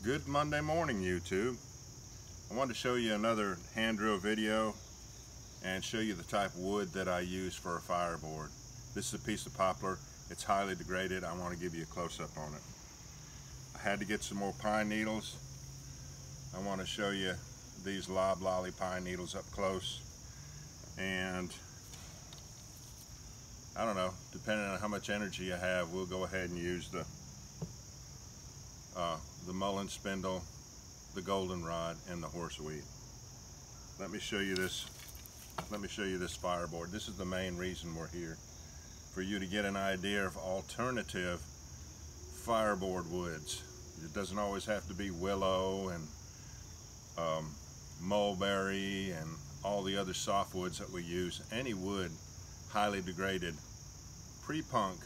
Good Monday morning, YouTube. I wanted to show you another hand drill video and show you the type of wood that I use for a fireboard. This is a piece of poplar. It's highly degraded. I want to give you a close-up on it. I had to get some more pine needles. I want to show you these loblolly pine needles up close, and I don't know, depending on how much energy I have, we'll go ahead and use the mullein spindle, the goldenrod, and the horseweed. Let me show you this fireboard. This is the main reason we're here, for you to get an idea of alternative fireboard woods. It doesn't always have to be willow and mulberry and all the other softwoods that we use. Any wood, highly degraded, pre-punk,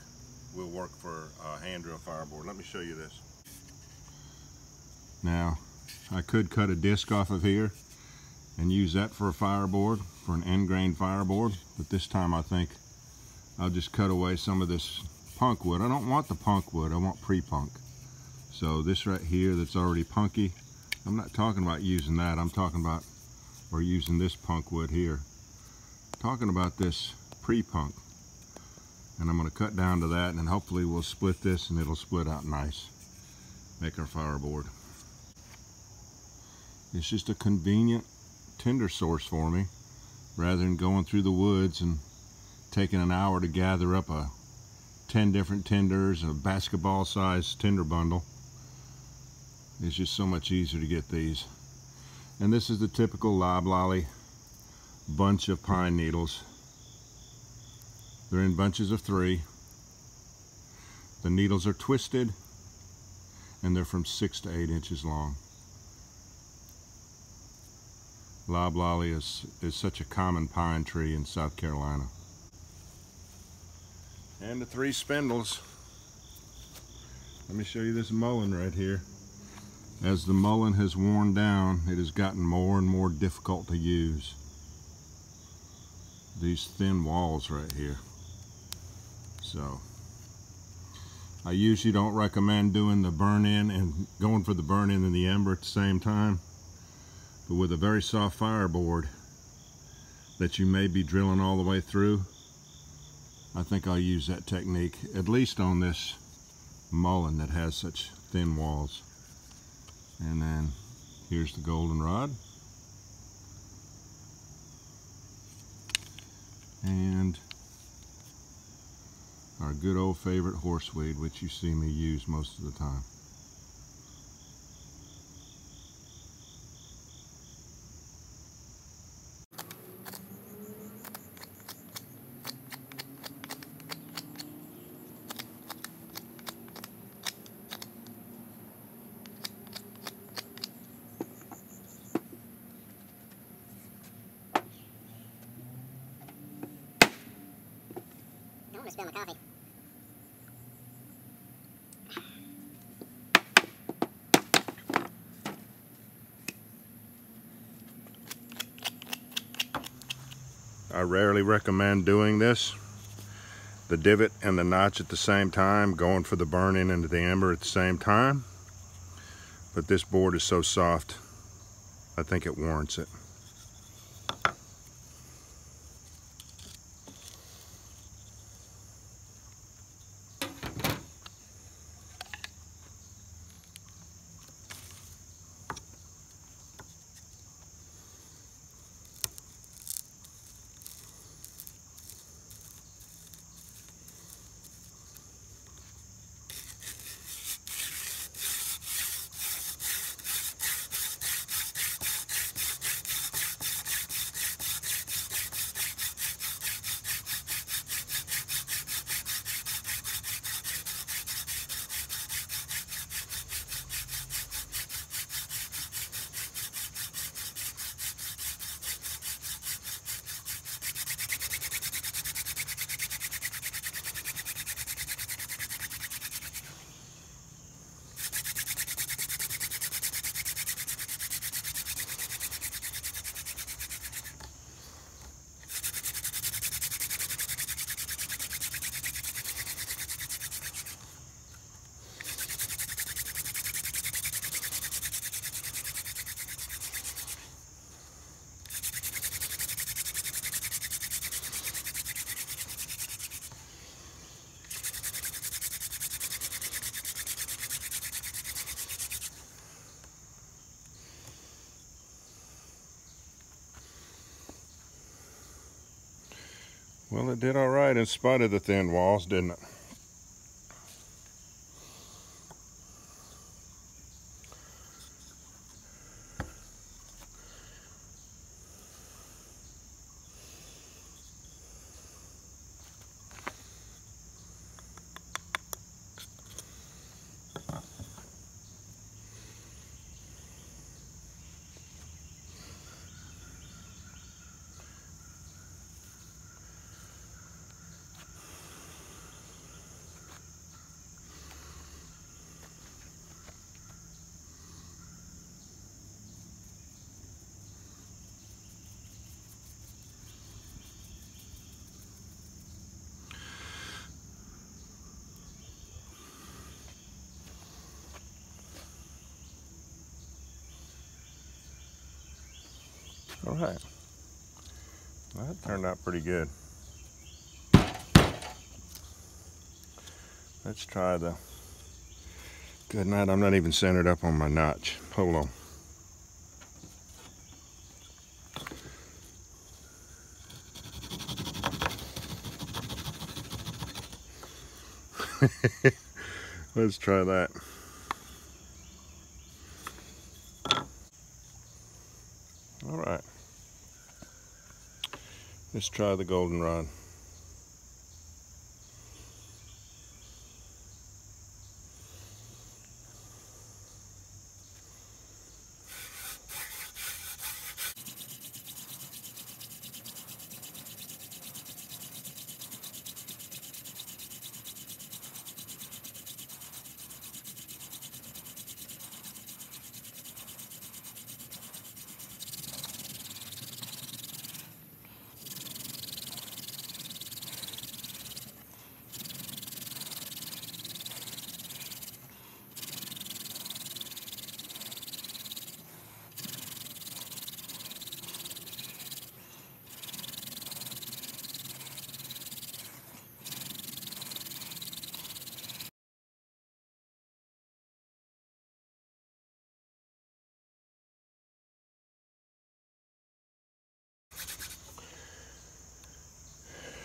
will work for a hand drill fireboard. Let me show you this. Now, I could cut a disc off of here and use that for a fireboard, for an end grain fireboard, but this time I think I'll just cut away some of this punk wood. I don't want the punk wood, I want pre-punk. So this right here that's already punky, I'm not talking about using that, I'm talking about, or using this punk wood here. I'm talking about this pre-punk. And I'm going to cut down to that, and hopefully we'll split this and it'll split out nice. Make our fireboard. It's just a convenient tinder source for me, rather than going through the woods and taking an hour to gather up 10 different tinders, a basketball sized tinder bundle. It's just so much easier to get these. And this is the typical loblolly bunch of pine needles. They're in bunches of 3. The needles are twisted, and they're from 6 to 8 inches long. Loblolly is such a common pine tree in South Carolina. And the 3 spindles. Let me show you this mullein right here. As the mullein has worn down, it has gotten more and more difficult to use. These thin walls right here. So, I usually don't recommend doing the burn-in and going for the burn-in and the ember at the same time. But with a very soft fireboard that you may be drilling all the way through, I think I'll use that technique, at least on this mullein that has such thin walls. And then here's the goldenrod. And our good old favorite horseweed, which you see me use most of the time. Don't want to spill my coffee. I rarely recommend doing this, the divot and the notch at the same time, going for the burn-in into the ember at the same time. But this board is so soft, I think it warrants it. Well, it did all right in spite of the thin walls, didn't it? All right, well, that turned out pretty good. Let's try the, good night, I'm not even centered up on my notch. Hold on. Let's try that. All right. Let's try the goldenrod.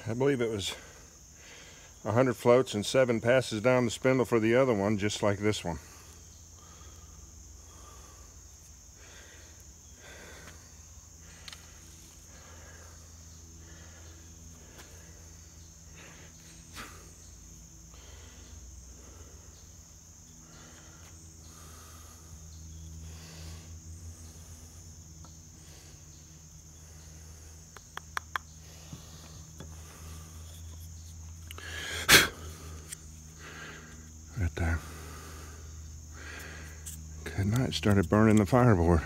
I believe it was 100 floats and 7 passes down the spindle for the other one, just like this one. Right there. Good night, started burning the fireboard.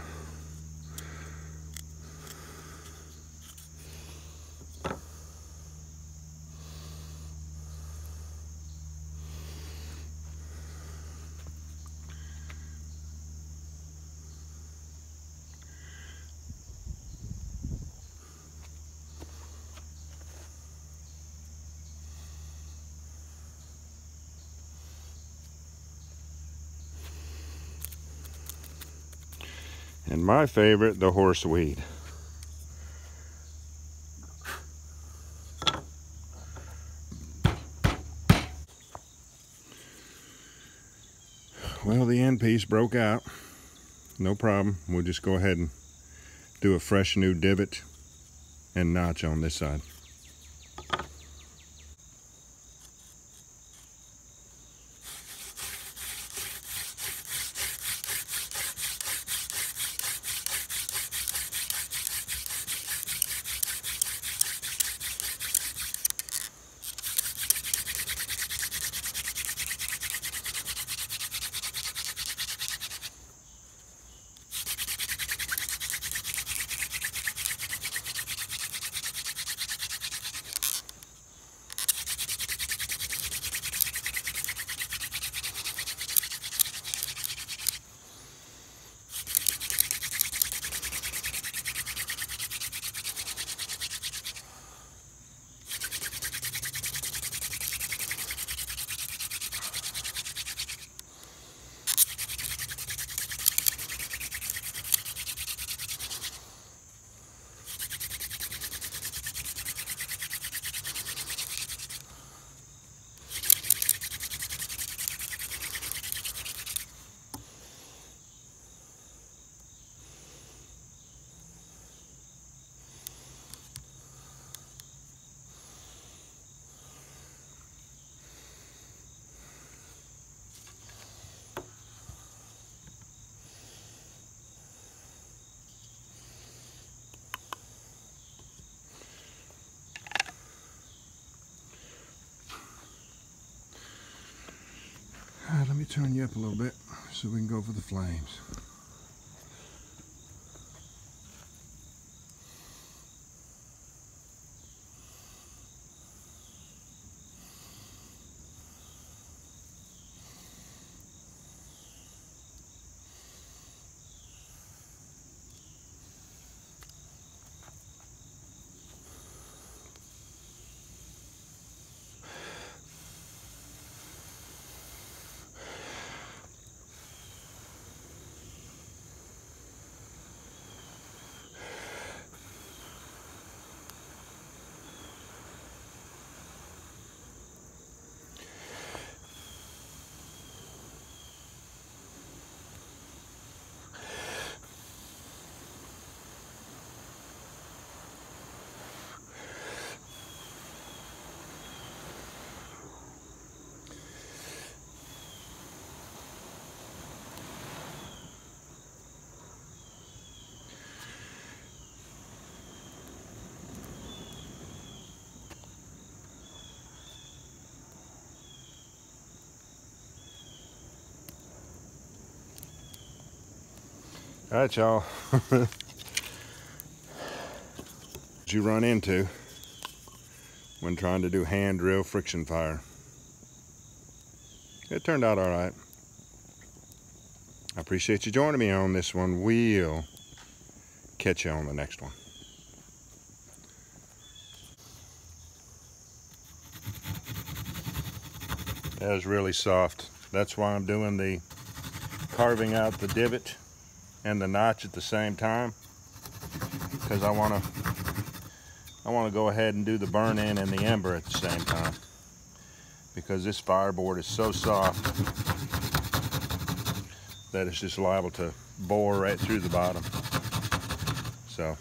And my favorite, the horseweed. Well, the end piece broke out. No problem. We'll just go ahead and do a fresh new divot and notch on this side. turn you up a little bit so we can go for the flames. All right, y'all. What you run into when trying to do hand drill friction fire. It turned out all right. I appreciate you joining me on this one. We'll catch you on the next one. That was really soft. That's why I'm doing the carving out the divot and the notch at the same time, because I want to go ahead and do the burn in and the ember at the same time, because this fireboard is so soft that it's just liable to bore right through the bottom. So